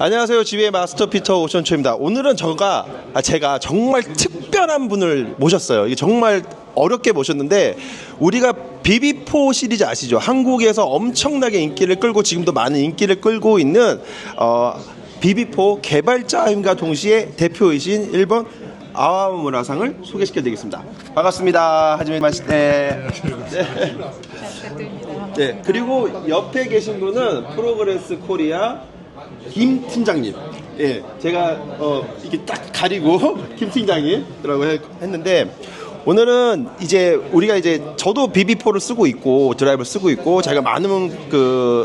안녕하세요. GB의 마스터 피터 오션초입니다. 오늘은 제가 정말 특별한 분을 모셨어요. 이게 정말 어렵게 모셨는데, 우리가 BB4 시리즈 아시죠? 한국에서 엄청나게 인기를 끌고 지금도 많은 인기를 끌고 있는 BB4 개발자임과 동시에 대표이신 일본 아와무라상을 소개시켜드리겠습니다. 반갑습니다. 하지메 마시테. 네. 그리고 옆에 계신 분은 프로그레스 코리아 김 팀장님. 예, 제가 이렇게 딱 가리고 김 팀장님이라고 했는데, 오늘은 우리가 저도 BB4를 쓰고 있고 드라이브를 쓰고 있고, 제가 많은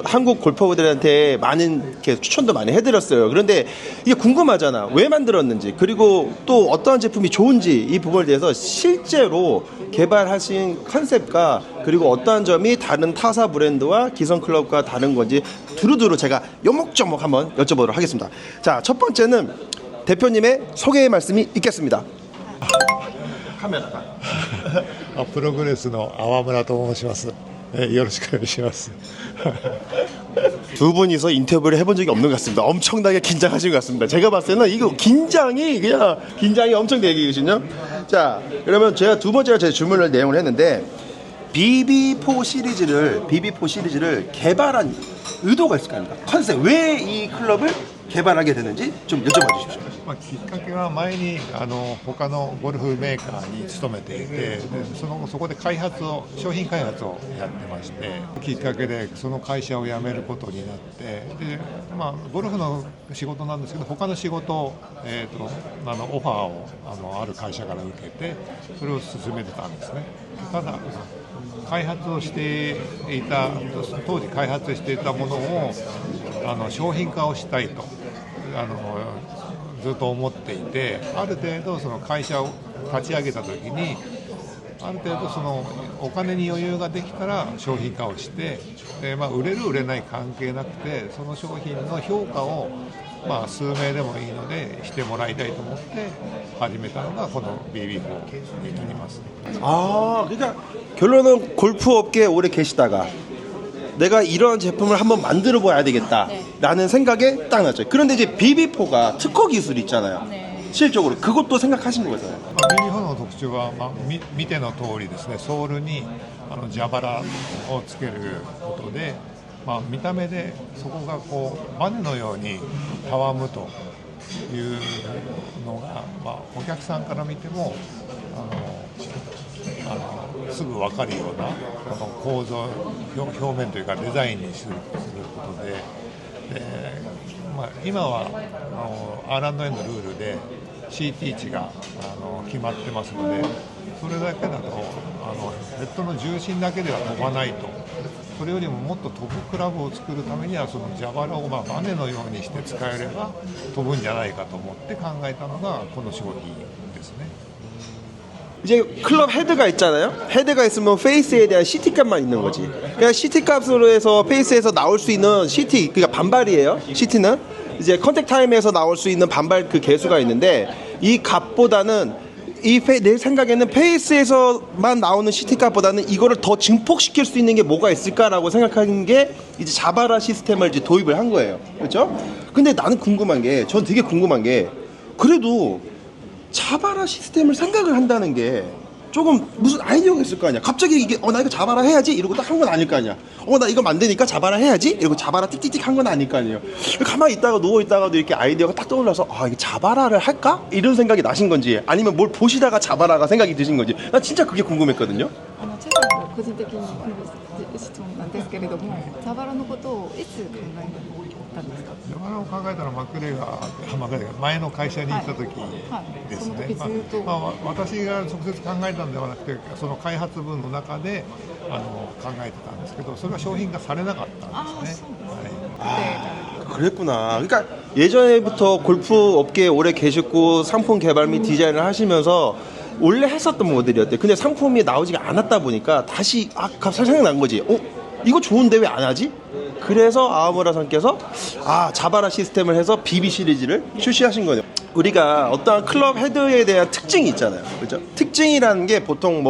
한국 골퍼들한테 많은 이렇게 추천도 많이 해드렸어요. 그런데 이게 궁금하잖아. 왜 만들었는지, 그리고 또 어떠한 제품이 좋은지, 이 부분에 대해서 실제로 개발하신 컨셉과 그리고 어떠한 점이 다른 타사 브랜드와 기성클럽과 다른 건지 두루두루 제가 요목조목 한번 여쭤보도록 하겠습니다. 자, 첫 번째는 대표님의 소개의 말씀이 있겠습니다. 카메라가. プログレスの粟村と申します。よろしくお願いします。 두 분이서 인터뷰를 해본 적이 없는 것 같습니다. 엄청나게 긴장하신 것 같습니다. 제가 봤을 때는 이거 긴장이 엄청 되거든요. 자, 그러면 제가 두 번째로 제 주문을 내용을 했는데, BB4 시리즈를 개발한 의도가 있을 거 아닙니까? 컨셉, 왜 이 클럽을 개발하게 되는지 좀 여쭤봐 주십시오. きっかけは前に他のゴルフメーカーに勤めていて、でそこで商品開発をやってまして、きっかけでその会社を辞めることになって、で、ゴルフの仕事なんですけど、他の仕事を、オファーをある会社から受けて、それを進めてたんですね。ただ開発をしていた当時開発していたものを商品化をしたいとずっと思っていて、ある程度その会社を立ち上げた時にある程度そのお金に余裕ができたら商品化をして、で、売れる売れない関係なくて、その商品の評価を数名でもいいのでしてもらいたいと思って始めたのがこの BB4 になります。 그러니까 결론은 골프업계에 오래 계시다가 내가 이런 제품을 한번 만들어 봐야 되겠다라는 생각에 딱 났죠. 그런데 이제 BB4가 특허 기술이 있잖아요. 실질적으로 그것도 생각하신 거잖아요. BB4 の特徴は、見ての通りですね、ソールに蛇腹をつけることで、見た目でそこがこうバネのようにたわむというのが、お客さんから見てもすぐ分かるような構造表面というかデザインにすることで、今はR&A のルールで CT 値が決まってますので、それだけだとヘッドの重心だけでは飛ばないと。それよりももっと飛ぶクラブを作るためには、その蛇腹をバネのようにして使えれば飛ぶんじゃないかと思って考えたのがこの商品ですね。 이제 클럽 헤드가 있잖아요. 헤드가 있으면 페이스에 대한 CT 값만 있는 거지. 그냥 CT 값으로 해서 페이스에서 나올 수 있는 CT, 그러니까 반발이에요. CT는 이제 컨택 타임에서 나올 수 있는 반발 그 개수가 있는데, 이 값보다는 내 생각에는 페이스에서만 나오는 CT 값보다는 이거를 더 증폭시킬 수 있는 게 뭐가 있을까라고 생각하는 게 이제 자바라 시스템을 이제 도입을 한 거예요. 그렇죠? 근데 나는 전 되게 궁금한 게, 그래도 자바라 시스템을 생각을 한다는 게 조금 무슨 아이디어가 있을 거 아니야. 갑자기 이게 나 이거 자바라 해야지 이러고 딱 한 건 아닐 거 아니야. 나 이거 만드니까 자바라 해야지 이러고 자바라 띡띡띡 한 건 아닐 거 아니에요. 가만히 있다가 누워 있다가도 이렇게 아이디어가 딱 떠올라서 이게 자바라를 할까? 이런 생각이 나신 건지, 아니면 뭘 보시다가 자바라가 생각이 드신 건지, 나 진짜 그게 궁금했거든요. 個人的に質問なんですけれども、ザバラのことをいつ考えたんですか？蛇腹を考えたらマクレガ前の会社に行った時ですね。私が直接考えたんではなくて、その開発部の中で考えてたんですけど、それが商品化されなかったんですね。 그랬구나. 그러니까 예전에부터 골프 업계에 오래 계셨고 상품 개발 및 디자인을 하시면서 원래 했었던 모델이었대. 근데 상품이 나오지가 않았다 보니까 다시 갑자기 생각난 거지. 이거 좋은데 왜 안 하지? 그래서 아와무라상께서 자바라 시스템을 해서 BB 시리즈를 출시하신 거예요. 우리가 어떠한 클럽 헤드에 대한 특징이 있잖아요. 그렇죠? 특징이라는 게 보통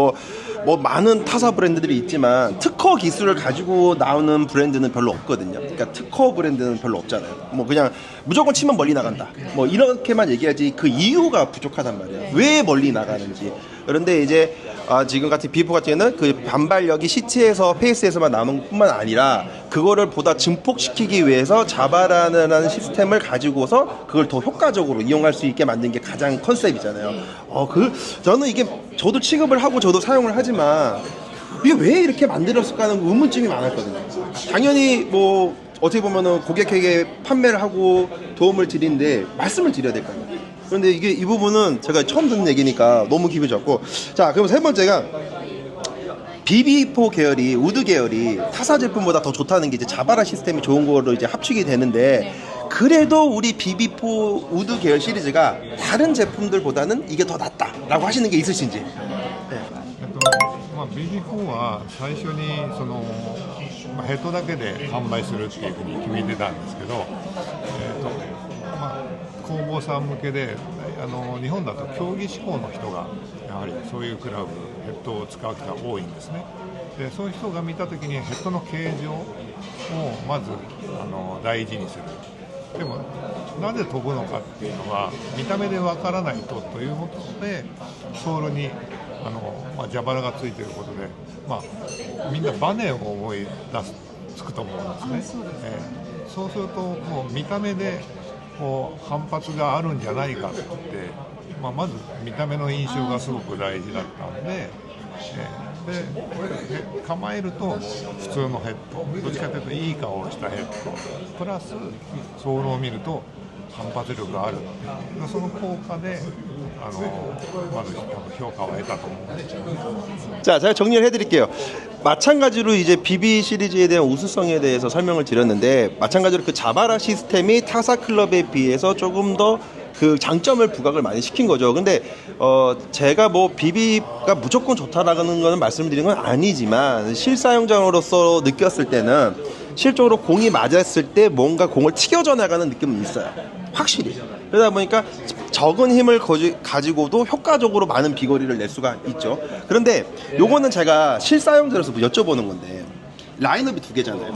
뭐 많은 타사 브랜드들이 있지만 특허 기술을 가지고 나오는 브랜드는 별로 없거든요. 그러니까 특허 브랜드는 별로 없잖아요. 뭐 그냥 무조건 치면 멀리 나간다. 뭐 이렇게만 얘기하지 그 이유가 부족하단 말이에요. 왜 멀리 나가는지. 그런데 이제 지금 같은 비포 같은 경우는 그 반발력이 시트에서 페이스에서만 나오는 뿐만 아니라 그거를 보다 증폭시키기 위해서 자바라는 시스템을 가지고서 그걸 더 효과적으로 이용할 수 있게 만든 게 가장 컨셉이잖아요. 저는 이게 저도 취급을 하고 저도 사용을 하지만 이게 왜 이렇게 만들었을까 하는 의문점이 많았거든요. 당연히 뭐 어떻게 보면은 고객에게 판매를 하고 도움을 드리는데 말씀을 드려야 될 거 아니에요. 그런데 이게 이 부분은 제가 처음 듣는 얘기니까 너무 기분이 좋고. 자, 그럼 세 번째가 BB4 계열이 우드 계열이 타사 제품보다 더 좋다는 게 이제 자바라 시스템이 좋은 거로 이제 합치게 되는데 그래도 우리 BB4 우드 계열 시리즈가 다른 제품들보다는 이게 더 낫다라고 하시는 게 있으신지. 네. BB4 は最初にヘッドだけで販売するっていうふうに決めてたんですけど、工房さん向けで日本だと競技志向の人がやはりそういうクラブヘッドを使う人が多いんですね。でそういう人が見たときにヘッドの形状をまず大事にする。でもなぜ飛ぶのかっていうのは見た目でわからないということでソールに蛇腹がついていることで、みんなバネを思い出すつくと思うんですね。そうするともう見た目で反発があるんじゃないかって言って、まず見た目の印象がすごく大事だったんで、構えると普通のヘッド、どっちかというといい顔をしたヘッドプラスソールを見ると反発力があるっていうその効果でまず評価を得たと思うんですよね。 자, 제가 정리를 해드릴게요. 마찬가지로 이제 BB 시리즈에 대한 우수성에 대해서 설명을 드렸는데 마찬가지로 그 자바라 시스템이 타사 클럽에 비해서 조금 더 그 장점을 부각을 많이 시킨 거죠. 근데 제가 뭐 BB가 무조건 좋다라는 거는 말씀드린 건 아니지만 실사용자로서 느꼈을 때는 실적으로 공이 맞았을 때 뭔가 공을 튀겨져 나가는 느낌은 있어요. 확실히. 그러다 보니까 적은 힘을 가지고도 효과적으로 많은 비거리를 낼 수가 있죠. 그런데 요거는 제가 실사용자로서 여쭤보는 건데 라인업이 두 개잖아요.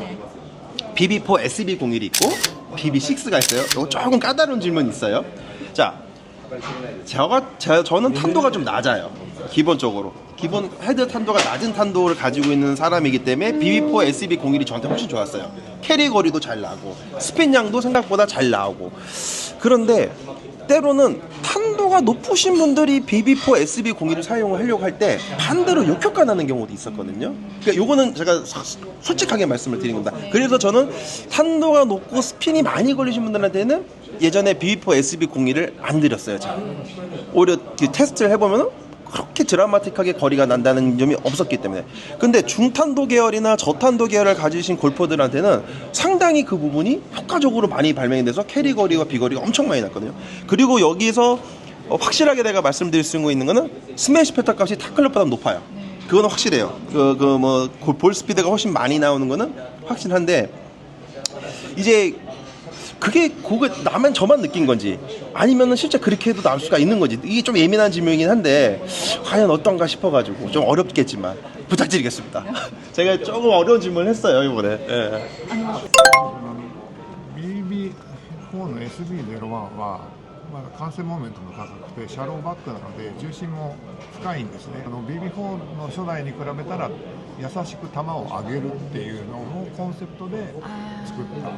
BB4 SB01이 있고 BB6가 있어요. 이거 조금 까다로운 질문이 있어요. 자, 저는 탄도가 좀 낮아요. 기본적으로. 기본 헤드 탄도가 낮은 탄도를 가지고 있는 사람이기 때문에 BB4 SB01이 저한테 훨씬 좋았어요. 캐리 거리도 잘 나고 스핀량도 생각보다 잘 나오고. 그런데 때로는 탄도가 높으신 분들이 BB4 SB01을 사용을 하려고 할 때 반대로 역효과 나는 경우도 있었거든요. 그러니까 요거는 제가 솔직하게 말씀을 드린 겁니다. 그래서 저는 탄도가 높고 스핀이 많이 걸리신 분들한테는 예전에 BB4 SB01을 안 드렸어요. 제가 오히려 테스트를 해보면 그렇게 드라마틱하게 거리가 난다는 점이 없었기 때문에. 근데 중탄도 계열이나 저탄도 계열을 가지신 골퍼들한테는 상당히 그 부분이 효과적으로 많이 발명이 돼서 캐리 거리와 비거리가 엄청 많이 났거든요. 그리고 여기서 확실하게 내가 말씀드릴 수 있는 거는 스매시 패턴 값이 타클럽보다 높아요. 그건 확실해요. 볼 스피드가 훨씬 많이 나오는 거는 확실한데 이제 그게 나만 저만 느낀 건지 아니면은 실제 그렇게 해도 나올 수가 있는 건지 이게 좀 예민한 질문이긴 한데 과연 어떤가 싶어가지고 좀 어렵겠지만 부탁드리겠습니다. 제가 조금 어려운 질문을 했어요 이번에. 예. BB4 の SB01 は完成モーメントも高くてシャローバックなので重心も深いんですね。BB4 の初代に比べたら優しく球を上げるっていうのをコンセプトで作った。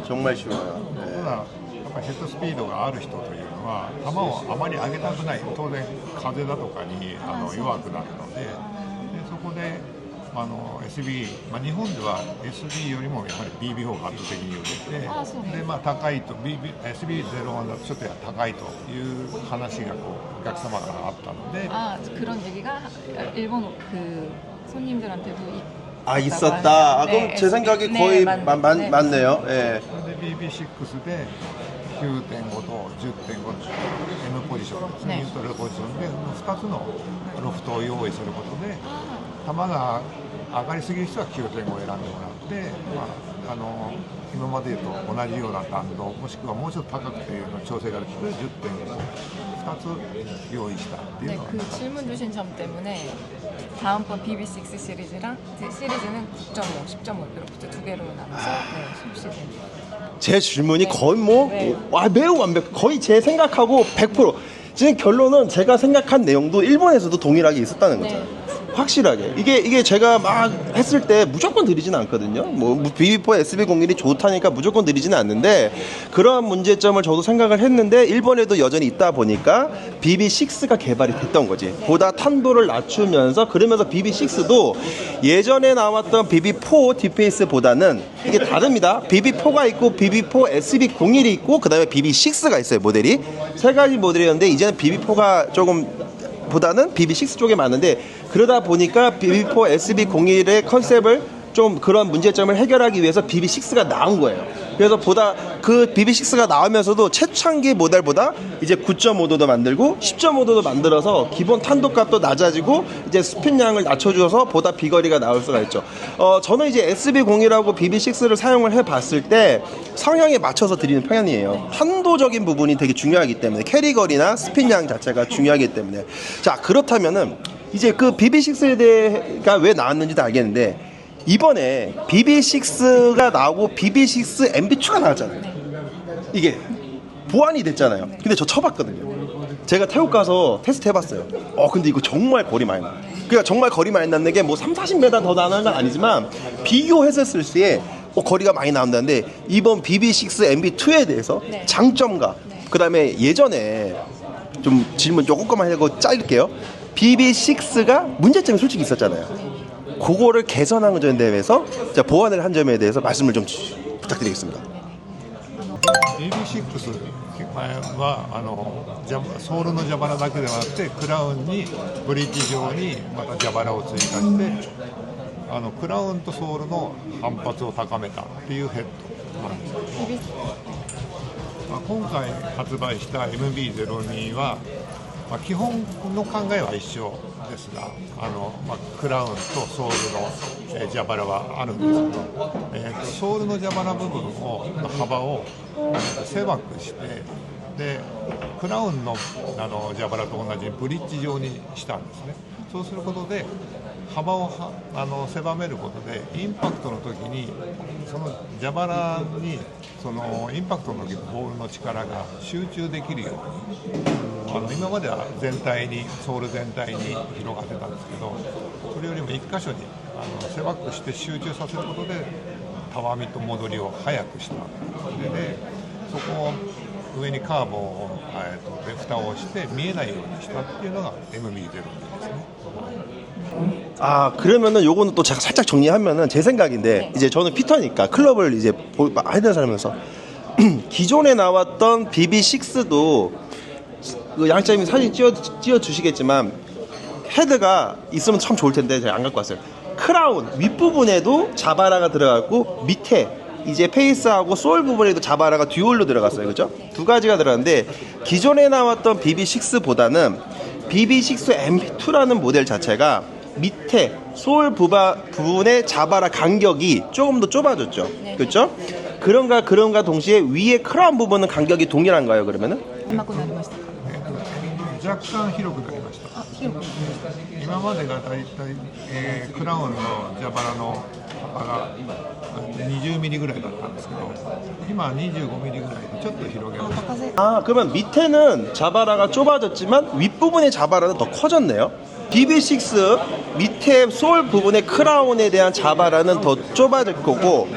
정말 쉬워요. ただやっぱりヘッドスピードがある人というのは球をあまり上げたくない。当然風だとかに弱くなるので、そこでSB、日本では SB よりもやはり BB4 が圧倒的に売れて、高いと SB01 だとちょっと高いという話がお客様からあったので、 그런 얘기가 일본 그 손님들한테도 있었다. 그럼 제 생각에 거의 맞네요. 예. BB6 で 9.5 と 10.5 の M ポジションですね、ニュートラルポジションで2つのロフトを用意することで球が上がりすぎる人は 9.5 を選んでもらって、今までと同じような弾道もしくはもうちょっと高くていうの調整ができて 10.5 2つ用意したっていうのは。 그 질문 주신 점 때문에 다음번 BB6 시리즈랑 시리즈는 9.5, 10.5 이렇게 두 개로 나눠서 출시됩니다. 제 질문이 네. 거의 뭐 네. 매우 완벽. 거의 제 생각하고 100%. 지금 결론은 제가 생각한 내용도 일본에서도 동일하게 있었다는 거죠. 네. 확실하게 이게 제가 막 했을 때 무조건 드리지는 않거든요. 뭐 BB4 SB01이 좋다니까 무조건 드리지는 않는데 그러한 문제점을 저도 생각을 했는데 일본에도 여전히 있다 보니까 BB6가 개발이 됐던 거지. 보다 탄도를 낮추면서 그러면서 BB6도 예전에 나왔던 BB4 뒷페이스보다는 이게 다릅니다. BB4가 있고 BB4 SB01이 있고 그 다음에 BB6가 있어요. 모델이 세 가지 모델이었는데 이제는 BB4가 조금 보다는 BB6 쪽에 맞는데 그러다 보니까 BB4 SB01의 컨셉을 좀 그런 문제점을 해결하기 위해서 BB6가 나온 거예요. 그래서 보다 그 BB6가 나오면서도 최창기 모델보다 이제 9.5도도 만들고 10.5도도 만들어서 기본 탄도값도 낮아지고 이제 스핀량을 낮춰줘서 보다 비거리가 나올 수가 있죠. 저는 이제 SB01하고 BB6를 사용을 해봤을 때 성향에 맞춰서 드리는 편이에요. 탄도적인 부분이 되게 중요하기 때문에 캐리거리나 스핀량 자체가 중요하기 때문에 자 그렇다면은 이제 그 BB6가 왜 나왔는지도 알겠는데 이번에 BB6가 나오고 BB6 MB2가 나왔잖아요. 이게 보완이 됐잖아요. 근데 저 쳐봤거든요. 제가 태국 가서 테스트 해봤어요. 근데 이거 정말 거리 많이 나요. 그러니까 정말 거리 많이 나는 게 뭐 30-40m 더 나는 건 아니지만 비교했었을 때에 거리가 많이 나온다는데 이번 BB6 MB2에 대해서 장점과 그 다음에 예전에 좀 질문 조금만 하고 짧게요. BB6가 문제점이 솔직히 있었잖아요. 그거를 개선한 점에 대해서 보완을 한 점에 대해서 말씀을 좀 부탁드리겠습니다. BB6 はソールの蛇腹だけではなくてクラウンにブリッジ状にまた蛇腹を追加してクラウンとソールの反発を高めたっていうヘッドなんです。今回発売した MB02 は基本の考えは一緒ですがクラウンとソールの蛇腹はあるんですけど、ソールの蛇腹部分の幅を狭くしてでクラウンの蛇腹と同じブリッジ状にしたんですね。そうすることで幅を狭めることでインパクトの時にその蛇腹にそのインパクトの時のボールの力が集中できるように今までは全体にソール全体に広がってたんですけどそれよりも1箇所に狭くして集中させることでたわみと戻りを速くしたでそこを上にカーボンをで蓋をして見えないようにしたっていうのが MB02 ですね。 그러면은 요거는 또 제가 살짝 정리하면은 제 생각인데 이제 저는 피터니까 클럽을 이제 하는 사람이면서 기존에 나왔던 BB6도 그 양장님이 사진 띄워 주시겠지만 헤드가 있으면 참 좋을 텐데 제가 안 갖고 왔어요. 크라운 윗부분에도 자바라가 들어갔고 밑에 이제 페이스하고 소울 부분에도 자바라가 듀얼로 들어갔어요. 그죠? 두 가지가 들어갔는데 기존에 나왔던 BB6보다는 BB6 M2라는 모델 자체가 밑에 소울 부분의 자바라 간격이 조금 더 좁아졌죠. 그렇죠? 그런가 동시에 위에 크라운 부분은 간격이 동일한가요? 그러면은? 若干広くなりました。今までがだいたいクラウンの蛇腹の幅が20ミリぐらいだったんですけど今25ミリぐらいでちょっと広げました。 그러면 밑에는 자바라가 좁아졌지만 윗부분의 자바라는 더 커졌네요. BB6 밑에 소울 부분의 크라운에 대한 자바라는 더 좁아질 거고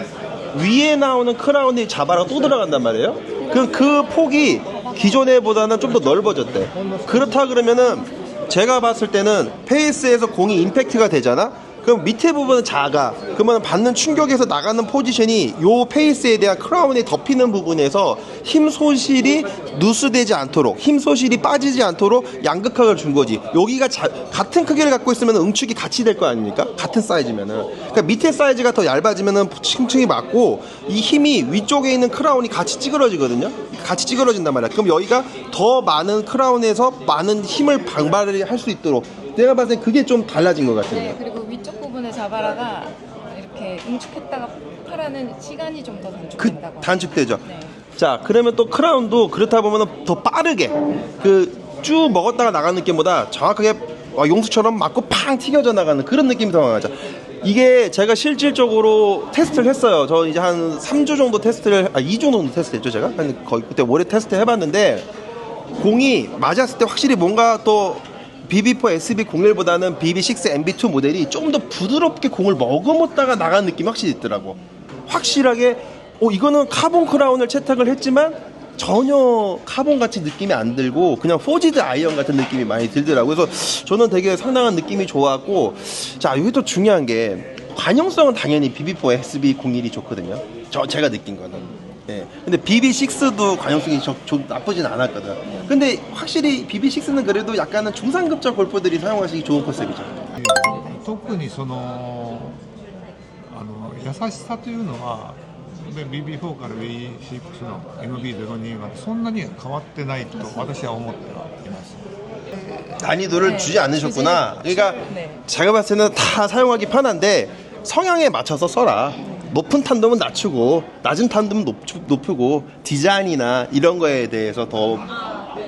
위에 나오는 크라운의 자바라가 또 들어간단 말이에요. 그럼 그 폭이 기존에 보다는 좀 더 넓어졌대. 그렇다 그러면은 제가 봤을 때는 페이스에서 공이 임팩트가 되잖아. 그럼 밑에 부분은 작아. 그러면 받는 충격에서 나가는 포지션이 요 페이스에 대한 크라운이 덮이는 부분에서 힘 소실이 누수되지 않도록 힘 소실이 빠지지 않도록 양극학을 준 거지. 여기가 같은 크기를 갖고 있으면 응축이 같이 될 거 아닙니까? 같은 사이즈면은. 그러니까 밑에 사이즈가 더 얇아지면은 층층이 맞고 이 힘이 위쪽에 있는 크라운이 같이 찌그러지거든요. 같이 찌그러진단 말이야. 그럼 여기가 더 많은 크라운에서 많은 힘을 방발을 할 수 있도록 내가 봤을 때 그게 좀 달라진 것 같아요. 네, 그리고 위쪽 부분의 자바라가 이렇게 응축했다가 폭발하는 시간이 좀 더 단축된다고. 단축되죠. 네. 자, 그러면 또 크라운도 그렇다 보면 더 빠르게 그 쭉 먹었다가 나가는 느낌보다 정확하게 용수처럼 맞고 팡 튀겨져 나가는 그런 느낌이 더 강하죠. 이게 제가 실질적으로 테스트를 했어요. 저 이제 한 3주 정도 2주 정도 테스트했죠. 제가 거의 그때 올해 테스트 해봤는데 공이 맞았을 때 확실히 뭔가 또 BB4 SB01보다는 BB6 MB2 모델이 좀 더 부드럽게 공을 머금었다가 나간 느낌이 확실히 있더라고. 확실하게 이거는 카본 크라운을 채택을 했지만 전혀 카본 같이 느낌이 안 들고 그냥 포지드 아이언 같은 느낌이 많이 들더라고요. 그래서 저는 되게 상당한 느낌이 좋았고, 자, 여기 또 중요한 게 관용성은 당연히 BB4 SB01이 좋거든요. 제가 느낀 거는. 예. 근데 BB6도 관용성이 나쁘진 않았거든. 근데 확실히 BB6는 그래도 약간은 중상급자 골퍼들이 사용하시기 좋은 컨셉이죠. 特にその優しさというのはで BB4 から B6 の MB02 はそんなには変わってないと私は思ってはいます。 난이도를 네, 주지 않으셨구나. 주지- 그러니까 네. 제가 봤을 때는 다 사용하기 편한데 성향에 맞춰서 써라. 높은 탄도는 낮추고 낮은 탄도는 높이고 디자인이나 이런 거에 대해서 더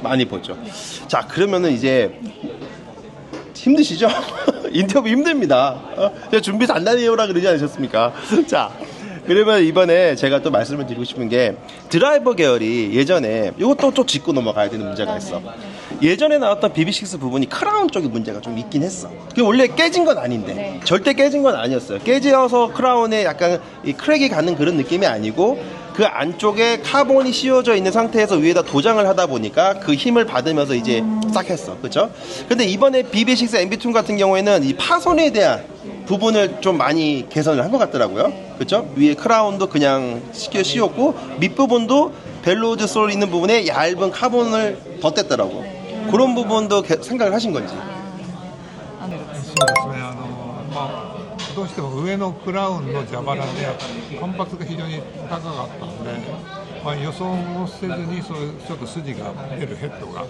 많이 보죠. 자, 그러면은 이제 힘드시죠? 인터뷰 힘듭니다. 제가 준비 단단히 해오라 그러지 않으셨습니까? 자, 그러면 이번에 제가 또 말씀을 드리고 싶은 게 드라이버 계열이 예전에 이것도 또 짚고 넘어가야 되는 문제가 있어. 예전에 나왔던 BB6 부분이 크라운 쪽에 문제가 좀 있긴 했어. 그게 원래 깨진 건 아닌데 네. 절대 깨진 건 아니었어요. 깨져서 크라운에 약간 이 크랙이 가는 그런 느낌이 아니고 그 안쪽에 카본이 씌워져 있는 상태에서 위에다 도장을 하다 보니까 그 힘을 받으면서 이제 싹 했어. 그렇죠? 근데 이번에 BB6 MB2 같은 경우에는 이 파손에 대한 부분을 좀 많이 개선을 한 것 같더라고요. 그렇죠? 위에 크라운도 그냥 씌웠고 밑부분도 벨로즈 솔 있는 부분에 얇은 카본을 덧댔더라고. 그런 부분도 생각을 하신 건지. そうですね、どうしても上のクラウンの蛇腹で反発が非常に高かったので、予想もせずにちょっと筋が出るヘッドが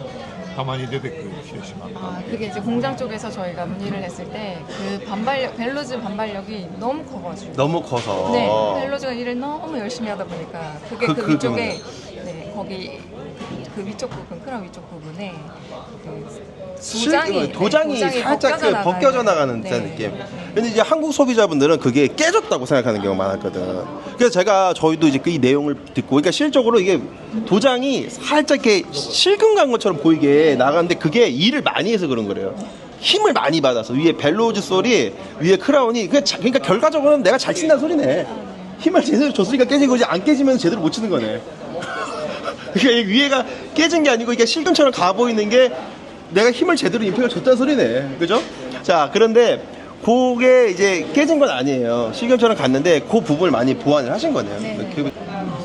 たまに出てきてしまった。 그게 이제 공장 쪽에서 저희가 문의를 했을 때 그 벨로즈 반발력이 너무 커가지고 너무 커서. 네, 벨로즈가 일을 너무 열심히 하다 보니까 그게 그 위쪽에 네, 거기 그 위쪽 부분, 크라운 위쪽 부분에 그 도장이 살짝 벗겨져 나가는 듯한 느낌. 근데 이제 한국 소비자분들은 그게 깨졌다고 생각하는 경우가 많았거든. 그래서 저희도 이제 이 내용을 듣고, 그러니까 실적으로 이게 도장이 살짝 이렇게 실금 간 것처럼 보이게 나가는데 그게 일을 많이 해서 그런 거래요. 힘을 많이 받아서 위에 벨로즈 솔이 위에 크라운이 그러니까 결과적으로는 내가 잘 친다는 소리네. 힘을 제대로 줬으니까 깨지고 이제 안 깨지면 제대로 못 치는 거네. 그러니까 위에가 깨진 게 아니고 이게 실금처럼 가 보이는 게 내가 힘을 제대로 임팩을 줬다는 소리네. 그죠? 자, 그런데 그게 이제 깨진 건 아니에요. 실금처럼 갔는데 그 부분을 많이 보완을 하신 거네요. 네.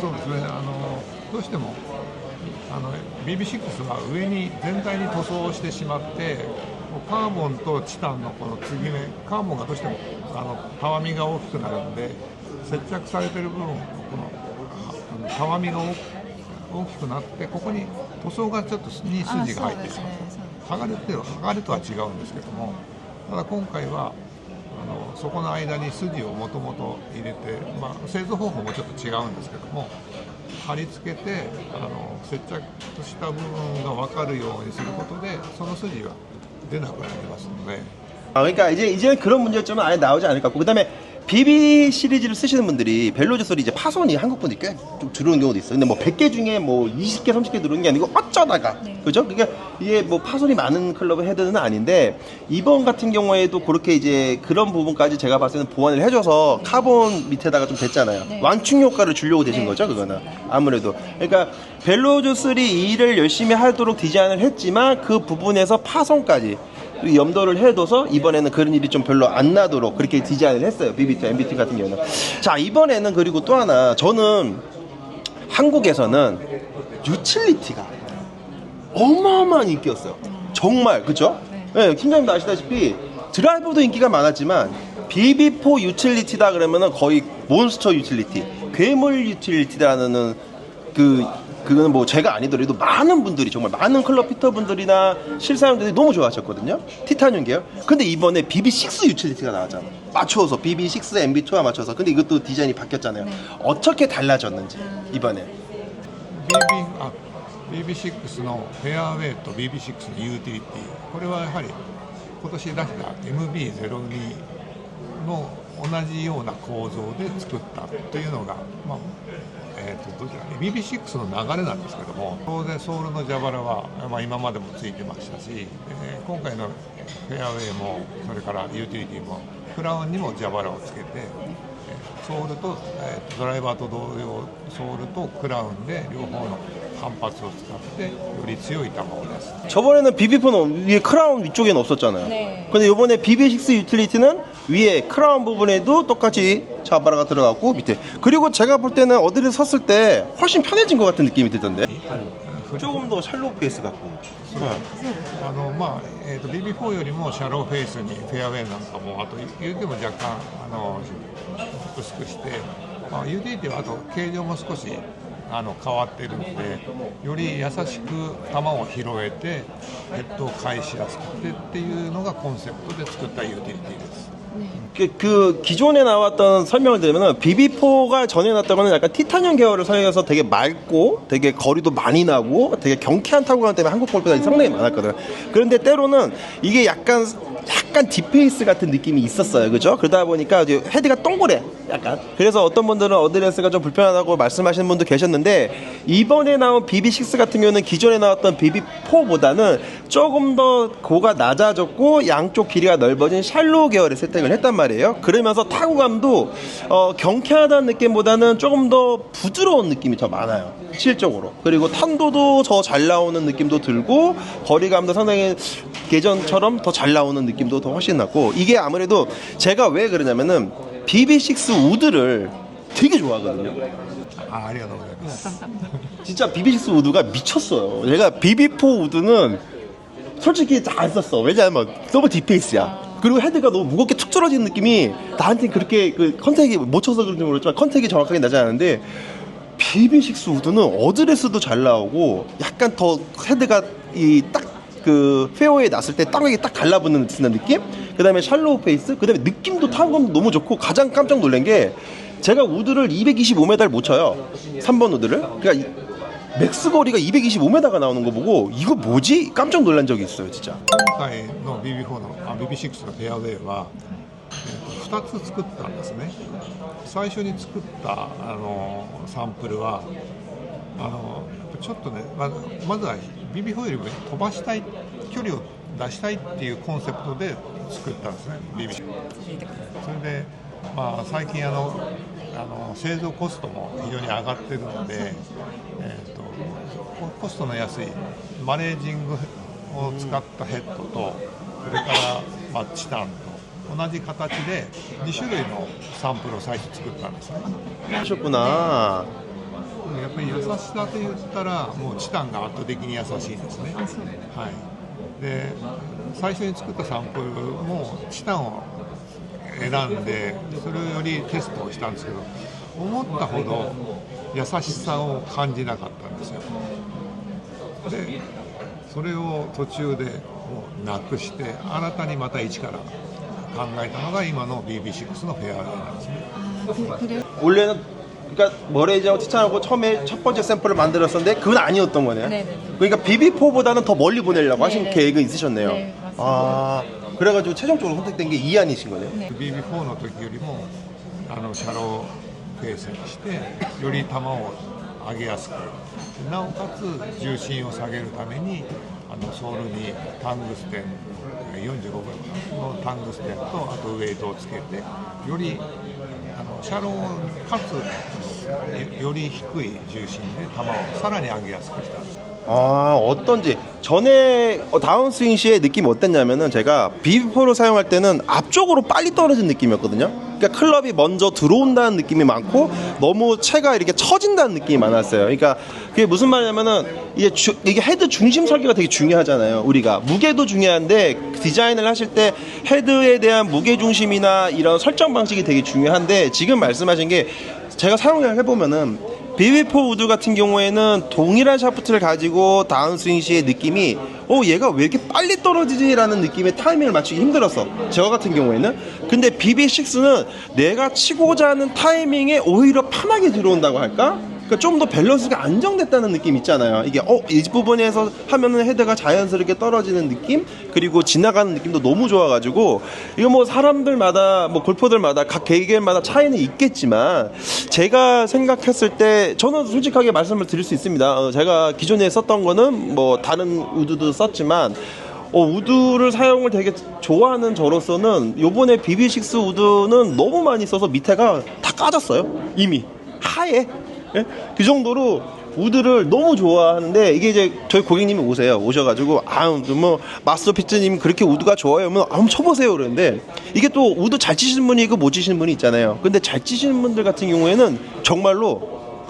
そうですね、どうしてもBB6 は上に全体に塗装をしてしまってカーボンとチタンのこの継ぎ目、カーボンがどうしてもたわみが大きくなるので接着されてる部分このたわみが大きくなってここに塗装がちょっとに筋が入ってしまう。剥がれとは違うんですけども、ただ今回はそこの間に筋をもともと入れて、製造方法もちょっと違うんですけども貼り付けて接着した部分が分かるようにすることでその筋は出なくなりますので。 그러니까 이제 그런 문제점은 아예 나오지 않을 것 같고, 그다음에 BB 시리즈를 쓰시는 분들이 벨로즈 솔이 이제 파손이 한국 분들이 꽤 좀 들어오는 경우도 있어요. 근데 뭐 100개 중에 뭐 20개, 30개 들어오는 게 아니고 어쩌다가, 그죠? 그러니까 이게 뭐 파손이 많은 클럽 헤드는 아닌데 이번 같은 경우에도 그렇게 이제 그런 부분까지 제가 봤을 때는 보완을 해줘서 카본 밑에다가 좀 됐잖아요. 네. 완충 효과를 주려고 되신 네, 거죠, 그거는. 그렇습니다. 아무래도. 그러니까 벨로즈 솔이 일을 열심히 하도록 디자인을 했지만 그 부분에서 파손까지 염도를 해둬서 이번에는 그런 일이 좀 별로 안 나도록 그렇게 디자인을 했어요. BB2, MB2 같은 경우는. 자, 이번에는 그리고 또 하나, 저는 한국에서는 유틸리티가 어마어마한 인기였어요. 정말, 그쵸? 네, 팀장님도 아시다시피 드라이버도 인기가 많았지만 BB4 유틸리티다 그러면은 거의 몬스터 유틸리티, 괴물 유틸리티라는 그거는 뭐 제가 아니더라도 많은 분들이, 정말 많은 클럽 피터 분들이나 실사용자들이 너무 좋아하셨거든요. 티타늄 계열. 근데 이번에 BB6 유틸리티가 나왔잖아. 맞춰서 BB6 MB2와 맞춰서. 근데 이것도 디자인이 바뀌었잖아요. 어떻게 달라졌는지 이번에. BB6 のフェアウェイと BB6 のユーティリティ、これはやはり今年出した MB-02 の同じような構造で作ったというのが、どちらね BB6 の流れなんですけども、当然ソールの蛇腹は、今までもついてましたし、今回のフェアウェイもそれからユーティリティもクラウンにも蛇腹をつけて、ソールと、ドライバーと同様ソールとクラウンで両方の反発を使ってより強い球を出す。 저번에는 BB4는 위에 크라운 위쪽에는 없었잖아요. 네. 근데 이번에 BB6 유틸리티는 위에 크라운 부분에도 똑같이 자바라가 들어갔고 밑에. 그리고 제가 볼 때는 어디를 섰을 때 훨씬 편해진 것 같은 느낌이 들던데. 조금 더 샬로우 페이스 같고. BB4 よりもシャローフェイスにフェアウェイなんかもあと言うても若干薄くして、ユーティリティはあと形状も少し変わってるので、より優しく球を拾えてヘッドを返しやすくてっていうのがコンセプトで作ったユーティリティです。 그 기존에 나왔던 설명을 드리면 BB4가 전에 나왔던 거는 약간 티타늄 계열을 사용해서 되게 맑고 되게 거리도 많이 나고 되게 경쾌한 타구감 때문에 한국 골프가 상당히 많았거든요. 그런데 때로는 이게 약간 딥페이스 같은 느낌이 있었어요. 그죠? 그러다 보니까 이제 헤드가 동그래. 약간. 그래서 어떤 분들은 어드레스가 좀 불편하다고 말씀하시는 분도 계셨는데, 이번에 나온 BB6 같은 경우는 기존에 나왔던 BB4보다는 조금 더 고가 낮아졌고 양쪽 길이가 넓어진 샬로우 계열의 세팅을 했단 말이에요. 그러면서 타구감도 경쾌하다는 느낌보다는 조금 더 부드러운 느낌이 더 많아요. 실적으로. 그리고 탄도도 더 잘 나오는 느낌도 들고 거리감도 상당히 예전처럼 더 잘 나오는 느낌도 더 훨씬 났고, 이게 아무래도 제가 왜 그러냐면은 BB6 우드를 되게 좋아하거든요. ありがとうございます。 진짜 BB6 우드가 미쳤어요. 제가 BB4 우드는 솔직히 잘 안 썼어. 왜냐하면 너무 딥페이스야. 그리고 헤드가 너무 무겁게 툭 떨어지는 느낌이 나한테 그렇게 그 컨택이 못 쳐서 그런지 모르겠지만 컨택이 정확하게 나지 않는데, BB6 우드는 어드레스도 잘 나오고 약간 더 헤드가 이 딱 그 페어웨이에 놨을 때 땅에게 딱 달라붙는 느낌? 그 다음에 샬로우 페이스? 그 다음에 느낌도 타구감도 너무 좋고, 가장 깜짝 놀란 게 제가 우드를 225m를 못 쳐요. 3번 우드를. 그러니까 맥스 거리가 225m가 나오는 거 보고 이거 뭐지? 깜짝 놀란 적이 있어요, 진짜. 今回の BB4 のBB6 のフェアウェイは、2つ作ったんですね。最初に作ったサンプルはちょっとね、まずは BB4 よりも飛ばしたい、距離を出したいっていうコンセプトで作ったんですね、BB4。それで、最近製造コストも非常に上がってるので、コストの安いマネージングを使ったヘッドと、それからチタンと同じ形で2種類のサンプルを最初作ったんですね。 하셨구나. やっぱり優しさと言ったらもうチタンが圧倒的に優しいですね。はい、で最初に作ったサンプルもチタンを選んでそれをよりテストをしたんですけど、思ったほど優しさを感じなかったんですよ。でそれを途中でもうなくして新たにまた一から考えたのが今の BB6 のフェアウェイなんですね。 원래는 그러니까 머레이즈하고 티찬하고 처음에 첫 번째 샘플을 만들었었는데 그건 아니었던 거네요. 네네. 그러니까 BB4보다는 더 멀리 보내려고 하신 네네. 계획은 있으셨네요. 네, 맞습니다. 아, 그래가지고 최종적으로 선택된 게 이안이신 거네요. 네. BB4 の時よりもシャローフェイスにしてより球を上げやすく、なおかつ重心を下げるためにソールにタングステン45分のタングステンとあとウェイトをつけてよりシャローかつより低い重心で球をさらに上げやすくしたんです。 아, 어떤지 전에 다운스윙 시의 느낌이 어땠냐면은 제가 BB4를 사용할 때는 앞쪽으로 빨리 떨어진 느낌이었거든요. 그러니까 클럽이 먼저 들어온다는 느낌이 많고 너무 채가 이렇게 처진다는 느낌이 많았어요. 그러니까 그게 무슨 말이냐면은 이게 헤드 중심 설계가 되게 중요하잖아요. 우리가 무게도 중요한데 디자인을 하실 때 헤드에 대한 무게 중심이나 이런 설정 방식이 되게 중요한데, 지금 말씀하신 게 제가 사용을 해보면은 BB4 우드 같은 경우에는 동일한 샤프트를 가지고 다운스윙 시의 느낌이 얘가 왜 이렇게 빨리 떨어지지? 라는 느낌의 타이밍을 맞추기 힘들었어, 저 같은 경우에는. 근데 BB6는 내가 치고자 하는 타이밍에 오히려 편하게 들어온다고 할까? 그러니까 좀 더 밸런스가 안정됐다는 느낌 있잖아요. 이게 이 부분에서 하면은 헤드가 자연스럽게 떨어지는 느낌, 그리고 지나가는 느낌도 너무 좋아가지고 이거 뭐 사람들마다 뭐 골퍼들마다 각 개개인마다 차이는 있겠지만 제가 생각했을 때 저는 솔직하게 말씀을 드릴 수 있습니다. 제가 기존에 썼던 거는 뭐 다른 우드도 썼지만 우드를 사용을 되게 좋아하는 저로서는 요번에 BB6 우드는 너무 많이 써서 밑에가 다 까졌어요. 이미 하얘. 예? 그 정도로 우드를 너무 좋아하는데 이게 이제 저희 고객님이 오셔가지고 뭐 마스터피트님 그렇게 우드가 좋아요? 그러면 한번 쳐보세요 그러는데 이게 또 우드 잘 치시는 분이 있고 못 치시는 분이 있잖아요. 근데 잘 치시는 분들 같은 경우에는 정말로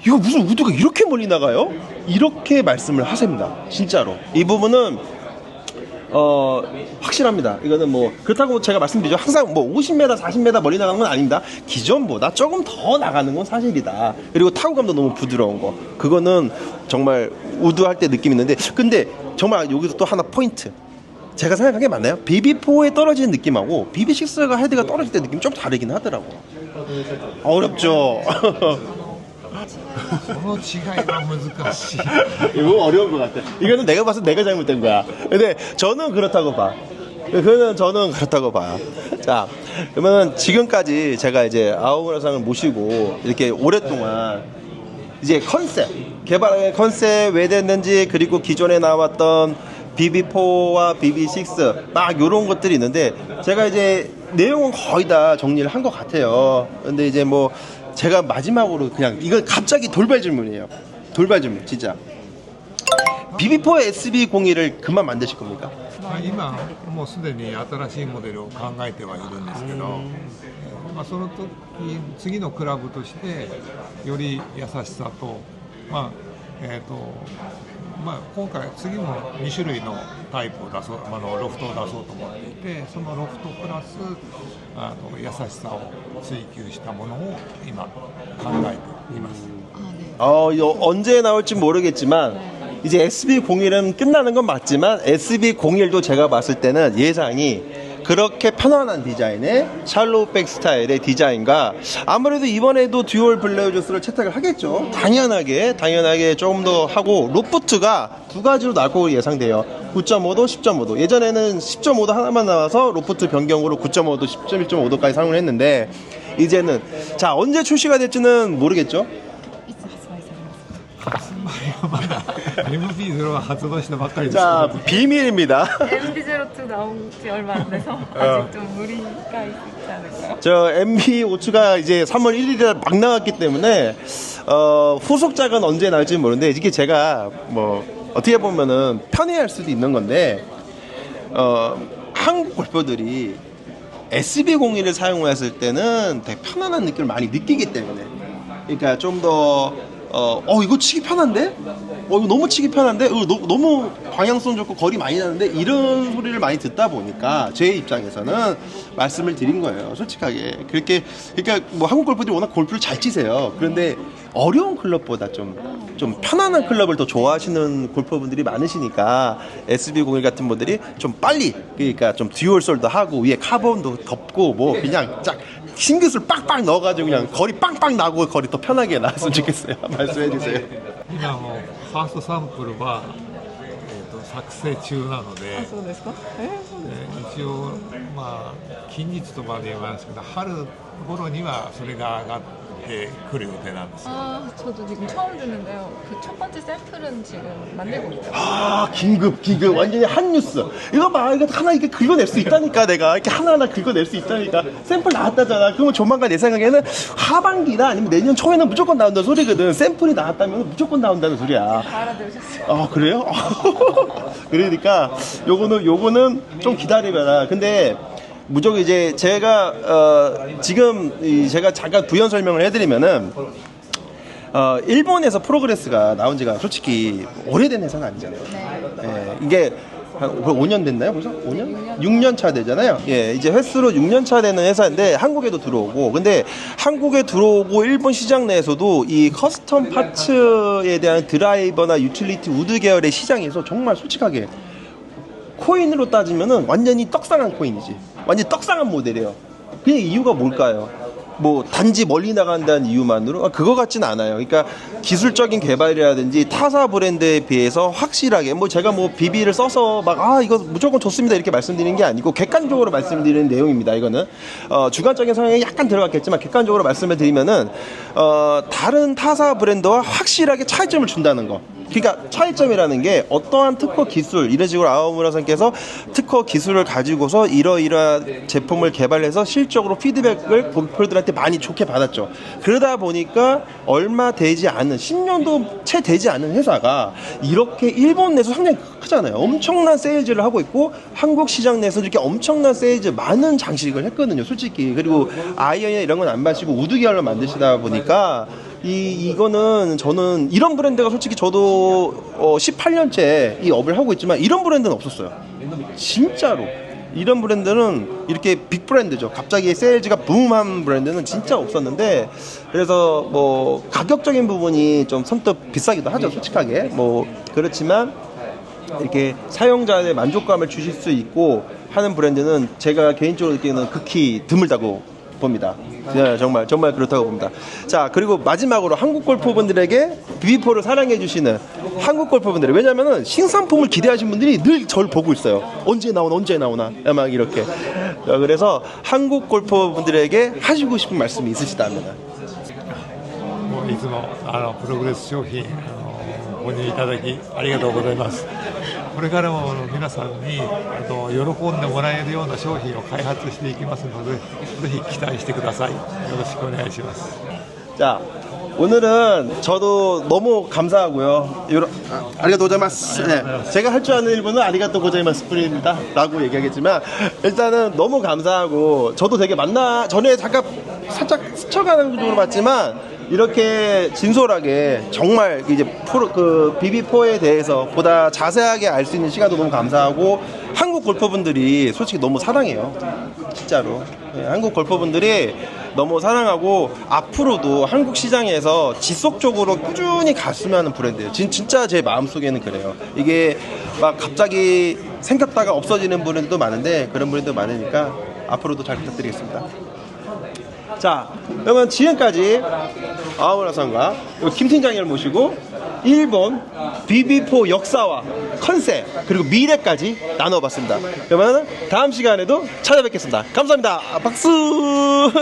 이거 무슨 우드가 이렇게 멀리 나가요? 이렇게 말씀을 하십니다. 진짜로 이 부분은 확실합니다. 이거는 뭐 그렇다고 제가 말씀드리죠. 항상 뭐 50m, 40m 멀리 나가는 건 아닙니다. 기존보다 조금 더 나가는 건 사실이다. 그리고 타구감도 너무 부드러운 거. 그거는 정말 우드 할 때 느낌이 있는데 근데 정말 여기서 또 하나 포인트. 제가 생각한 게 맞나요? BB4에 떨어지는 느낌하고 BB6가 헤드가 떨어질 때 느낌이 좀 다르긴 하더라고요. 어렵죠. その違いが難しい 이거 어려운 것 같아. 이거는 내가 봐서 내가 잘못된 거야. 근데 저는 그렇다고 봐. 저는 그렇다고 봐요. 자, 그러면 지금까지 제가 이제 아오무라상을 모시고 이렇게 오랫동안 이제 개발의 컨셉 왜 됐는지, 그리고 기존에 나왔던 BB4와 BB6 막 요런 것들이 있는데 제가 이제 내용은 거의 다 정리를 한 것 같아요. 근데 이제 뭐 제가 마지막으로 그냥 이건 갑자기 돌발 질문이에요. 돌발 질문 진짜. BB4 SB01을 그만 만드실 겁니까? 今もうすでに新しいモデルを考えてはいるんですけど、その時次のクラブとしてより優しさと、今回次の2種類のタイプを出そう、ロフトを出そうと思っていて、そのロフトプラス優しさを追求したものを今考えています。 언제 나올지 모르겠지만 이제 SB01은 끝나는 건 맞지만 SB01도 제가 봤을 때는 예상이 그렇게 편안한 디자인의 샬로우백 스타일의 디자인과 아무래도 이번에도 듀얼 블레어조스를 채택을 하겠죠. 당연하게 조금 더 하고 로프트가 두 가지로 나올 거로 예상돼요. 9.5도, 10.5도. 예전에는 10.5도 하나만 나와서 로프트 변경으로 9.5도, 10.1.5도까지 사용을 했는데 이제는 자 언제 출시가 될지는 모르겠죠. MP0 は発売したばっかりですけ 자 ど 비밀입니다. MB02 나온 지 얼마 안 돼서 아직 좀 무리가 있지 않을까요? 저 MB5가 이제 3월 1일에 막 나왔기 때문에 후속작은 언제 나올지 모르는데 이게 제가 뭐 어떻게 보면은 편애할 수도 있는 건데 한국 골퍼들이 SB01을 사용했을 때는 되게 편안한 느낌을 많이 느끼기 때문에 그러니까 좀더 이거 치기 편한데? 이거 너무 치기 편한데? 너무 방향성 좋고 거리 많이 나는데? 이런 소리를 많이 듣다 보니까 제 입장에서는 말씀을 드린 거예요. 솔직하게. 그러니까 뭐 한국 골퍼들이 워낙 골프를 잘 치세요. 그런데 어려운 클럽보다 좀 편안한 클럽을 더 좋아하시는 골퍼분들이 많으시니까 SB01 같은 분들이 좀 빨리, 그러니까 좀 듀얼솔도 하고 위에 카본도 덮고 뭐 그냥 쫙 싱글스를 빵빵 넣어가지고 그냥 거리 빵빵 나고 거리 더 편하게 나왔으면 좋겠어요. 말씀해 주세요. 今もファーストサンプルは、作成中なので、そうですか？一応近日とまで言わないですけど春頃にはそれが上がってくる予定なんですよ。 저도 지금 처음 듣는데요. 그 첫 번째 샘플은 지금 만들고 있죠. 긴급 완전히 한 뉴스. 이거 봐, 이거 하나 이렇게 긁어낼 수 있다니까. 내가 이렇게 하나하나 긁어낼 수 있다니까. 샘플 나왔다잖아. 그러면 조만간 내 생각에는 하반기나 아니면 내년 초에는 무조건 나온다는 소리거든. 샘플이 나왔다면 무조건 나온다는 소리야. 다 알아들으셨어요. 그래요? 그러니까 요거는 좀 기다려봐라. 근데 무조건 이제 제가 지금 제가 잠깐 부연 설명을 해드리면은 일본에서 프로그레스가 나온 지가 솔직히 오래된 회사는 아니잖아요. 네. 이게 한 5년 됐나요? 벌써? 5년? 6년 차 되잖아요. 예, 이제 횟수로 6년 차 되는 회사인데 한국에도 들어오고, 근데 한국에 들어오고 일본 시장 내에서도 이 커스텀 파츠에 대한 드라이버나 유틸리티 우드 계열의 시장에서 정말 솔직하게 코인으로 따지면은 완전히 떡상한 코인이지. 완전히 떡상한 모델이에요. 그 이유가 뭘까요? 뭐 단지 멀리 나간다는 이유만으로 그거 같진 않아요. 그러니까 기술적인 개발이라든지 타사 브랜드에 비해서 확실하게 뭐 제가 뭐 비비를 써서 막 이거 무조건 좋습니다 이렇게 말씀드리는 게 아니고 객관적으로 말씀드리는 내용입니다. 이거는 주관적인 성향이 약간 들어갔겠지만 객관적으로 말씀을 드리면은 다른 타사 브랜드와 확실하게 차이점을 준다는 거. 그러니까 차이점이라는 게 어떠한 특허 기술 이런 식으로 아오무라상께서 특허 기술을 가지고서 이러이러한 제품을 개발해서 실적으로 피드백을 골퍼들한테 많이 좋게 받았죠. 그러다 보니까 얼마 되지 않은 10년도 채 되지 않은 회사가 이렇게 일본 내에서 상당히 크잖아요. 엄청난 세일즈를 하고 있고 한국 시장 내에서 이렇게 엄청난 세일즈 많은 장식을 했거든요. 솔직히. 그리고 아이언이나 이런 건 안 마시고 우드 계열로 만드시다 보니까 이거는 저는 이런 브랜드가 솔직히 저도 18년째 이 업을 하고 있지만 이런 브랜드는 없었어요. 진짜로. 이런 브랜드는 이렇게 빅 브랜드죠. 갑자기 세일즈가 붐한 브랜드는 진짜 없었는데 그래서 뭐 가격적인 부분이 좀 선뜻 비싸기도 하죠. 솔직하게. 뭐 그렇지만 이렇게 사용자의 만족감을 주실 수 있고 하는 브랜드는 제가 개인적으로 느끼는 극히 드물다고 봅니다. 네, 정말 그렇다고 봅니다. 자, 그리고 마지막으로 한국 골퍼분들에게 비비포를 사랑해 주시는 한국 골퍼분들, 왜냐면은 신상품을 기대하시는 분들이 늘 저를 보고 있어요. 언제 나오나 막 이렇게. 그래서 한국 골퍼분들에게 하시고 싶은 말씀이 있으시다면 もういつもプログレス商品ご入いただきありがとうございます。これからも皆さんに喜んでもらえるような商品を開発していきますので、ぜひ期待してください。よろしくお願いします。 자, 오늘은 저도 너무 감사하고요. 아리가또 고자이마스. 네, 제가 할 줄 아는 일본은 아리가또 고자이마스 뿐입니다. 라고 얘기하겠지만 일단은 너무 감사하고 저도 되게 전에 잠깐 살짝 스쳐가는 쪽으로 봤지만 이렇게 진솔하게 정말 이제 BB4에 대해서 보다 자세하게 알 수 있는 시간도 너무 감사하고 한국 골퍼분들이 솔직히 너무 사랑해요. 진짜로. 네, 한국 골퍼분들이 너무 사랑하고 앞으로도 한국 시장에서 지속적으로 꾸준히 갔으면 하는 브랜드예요. 진짜 제 마음속에는 그래요. 이게 막 갑자기 생겼다가 없어지는 브랜드도 많은데 그런 브랜드도 많으니까 앞으로도 잘 부탁드리겠습니다. 자, 그러면 지금까지 아오무라상과 김 팀장님을 모시고 일본 BB4 역사와 컨셉 그리고 미래까지 나눠봤습니다. 그러면 다음 시간에도 찾아뵙겠습니다. 감사합니다. 박수.